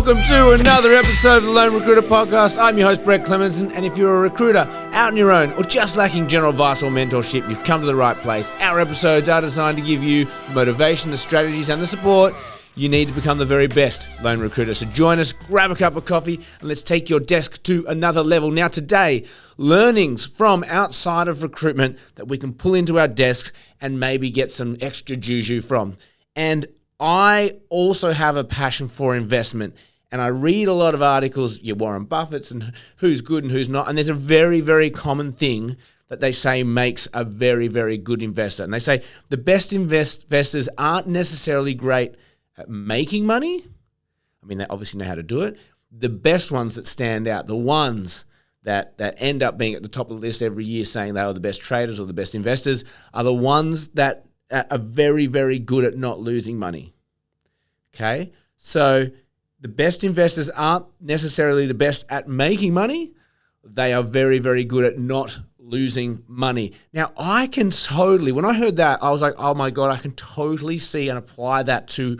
welcome to another episode of the Lone Recruiter Podcast. I'm your host, Brett Clemenson, and if you're a recruiter out on your own or just lacking general advice or mentorship, you've come to the right place. Our episodes are designed to give you the motivation, the strategies, and the support you need to become the very best lone recruiter. So join us, grab a cup of coffee, and let's take your desk to another level. Now today, learnings from outside of recruitment that we can pull into our desks and maybe get some extra juju from. And I also have a passion for investment, and I read a lot of articles, your Warren Buffett's and who's good and who's not, and there's a very, very common thing that they say makes a very, very good investor. And they say the best investors aren't necessarily great at making money. I mean, they obviously know how to do it. The best ones that stand out, the ones that end up being at the top of the list every year saying they are the best traders or the best investors, are the ones that are very, very good at not losing money. Okay? So the best investors aren't necessarily the best at making money. They are very, very good at not losing money. Now, I can totally, when I heard that, I was like, oh my God, I can totally see and apply that to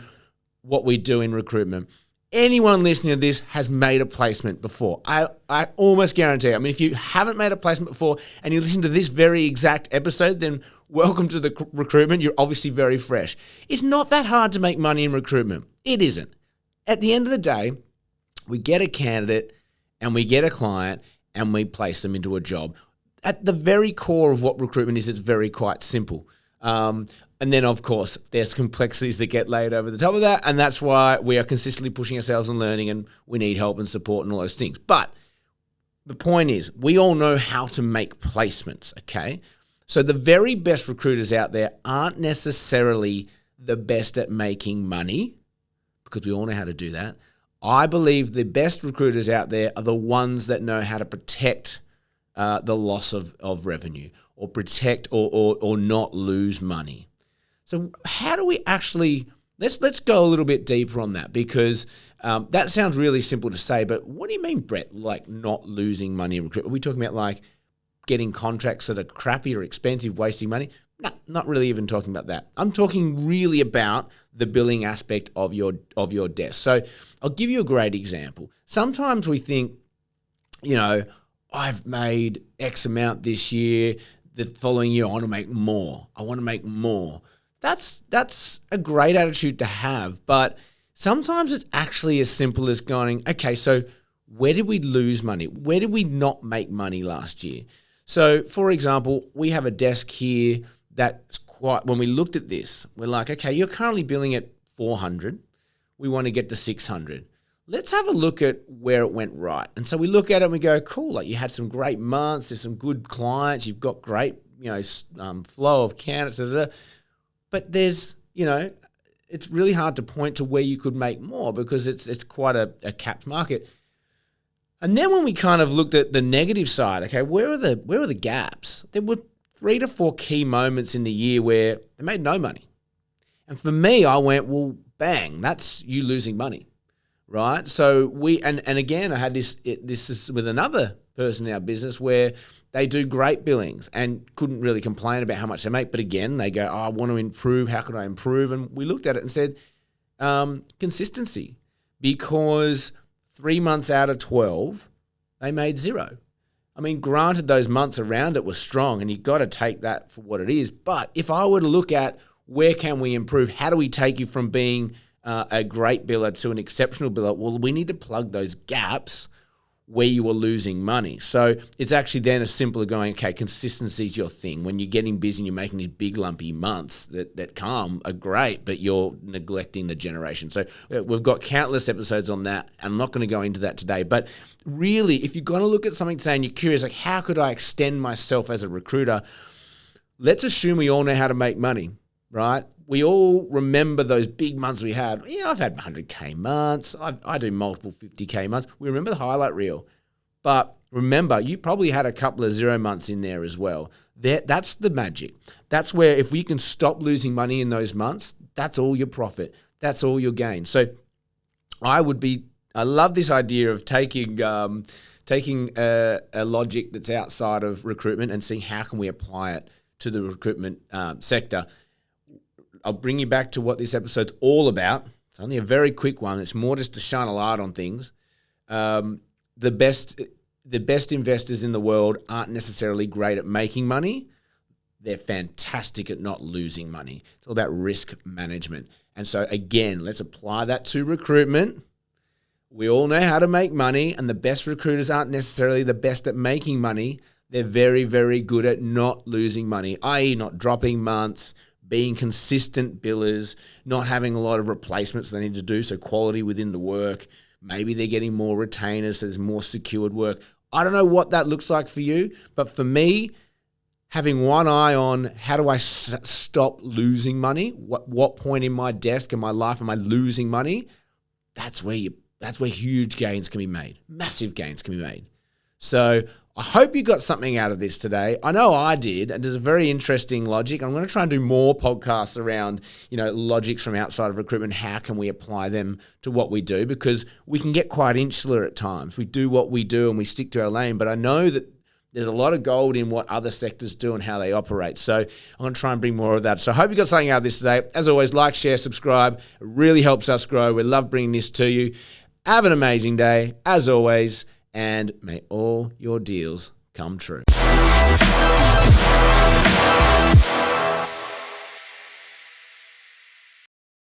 what we do in recruitment. Anyone listening to this has made a placement before. I almost guarantee. I mean, if you haven't made a placement before and you listen to this very exact episode, then welcome to the recruitment. You're obviously very fresh. It's not that hard to make money in recruitment. It isn't. At the end of the day, we get a candidate and we get a client and we place them into a job. At the very core of what recruitment is, it's very quite simple. And then, of course, there's complexities that get laid over the top of that, and that's why we are consistently pushing ourselves and learning, and we need help and support and all those things. But the point is, we all know how to make placements, okay? So the very best recruiters out there aren't necessarily the best at making money, because we all know how to do that. I believe the best recruiters out there are the ones that know how to protect the loss of revenue, or protect or not lose money. So how do we actually, let's go a little bit deeper on that, because that sounds really simple to say, but what do you mean, Brett, like not losing money in recruitment? Are we talking about like getting contracts that are crappy or expensive, wasting money? No, not really even talking about that. I'm talking really about the billing aspect of your desk. So I'll give you a great example. Sometimes we think, I've made X amount this year, the following year I want to make more. That's a great attitude to have, but sometimes it's actually as simple as going, okay, so where did we lose money? Where did we not make money last year? So, for example, we have a desk here that's quite, when we looked at this, we're like, okay, you're currently billing at 400. We want to get to 600. Let's have a look at where it went right. And so we look at it and we go, cool, like you had some great months, there's some good clients, you've got great, flow of candidates, but there's, it's really hard to point to where you could make more because it's quite a capped market. And then when we kind of looked at the negative side, okay, where are the gaps? There were 3 to 4 key moments in the year where they made no money. And for me, I went, well, bang, that's you losing money, right? So and again, I had this is with another person in our business where they do great billings and couldn't really complain about how much they make. But again, they go, I want to improve. How can I improve? And we looked at it and said, consistency, because 3 months out of 12, they made 0. I mean, granted, those months around it were strong and you've got to take that for what it is. But if I were to look at where can we improve, how do we take you from being a great biller to an exceptional biller? Well, we need to plug those gaps where you were losing money. So it's actually then as simple as going, okay, consistency is your thing. When you're getting busy and you're making these big lumpy months that come are great, but you're neglecting the generation. So we've got countless episodes on that. I'm not going to go into that today, but really, if you're going to look at something today and you're curious, like how could I extend myself as a recruiter? Let's assume we all know how to make money, right? We all remember those big months we had. Yeah, I've had 100K months. I do multiple 50K months. We remember the highlight reel. But remember, you probably had a couple of 0 months in there as well. That's the magic. That's where if we can stop losing money in those months, that's all your profit. That's all your gain. So I love this idea of taking a logic that's outside of recruitment and seeing how can we apply it to the recruitment sector. I'll bring you back to what this episode's all about, It's only a very quick one. It's more just to shine a light on things. The best investors in the world aren't necessarily great at making money. They're fantastic at not losing money. It's all about risk management. And so again, let's apply that to recruitment. We all know how to make money, and the best recruiters aren't necessarily the best at making money. They're very, very good at not losing money, i.e. not dropping months, being consistent billers, not having a lot of replacements they need to do, so quality within the work. Maybe they're getting more retainers, so there's more secured work. I don't know what that looks like for you, but for me, having one eye on how do I stop losing money, what point in my desk and my life am I losing money, that's where huge gains can be made, massive gains can be made. So I hope you got something out of this today. I know I did, and there's a very interesting logic. I'm going to try and do more podcasts around, logics from outside of recruitment. How can we apply them to what we do? Because we can get quite insular at times. We do what we do and we stick to our lane, but I know that there's a lot of gold in what other sectors do and how they operate. So I'm going to try and bring more of that. So I hope you got something out of this today. As always, like, share, subscribe. It really helps us grow. We love bringing this to you. Have an amazing day, as always, and may all your deals come true.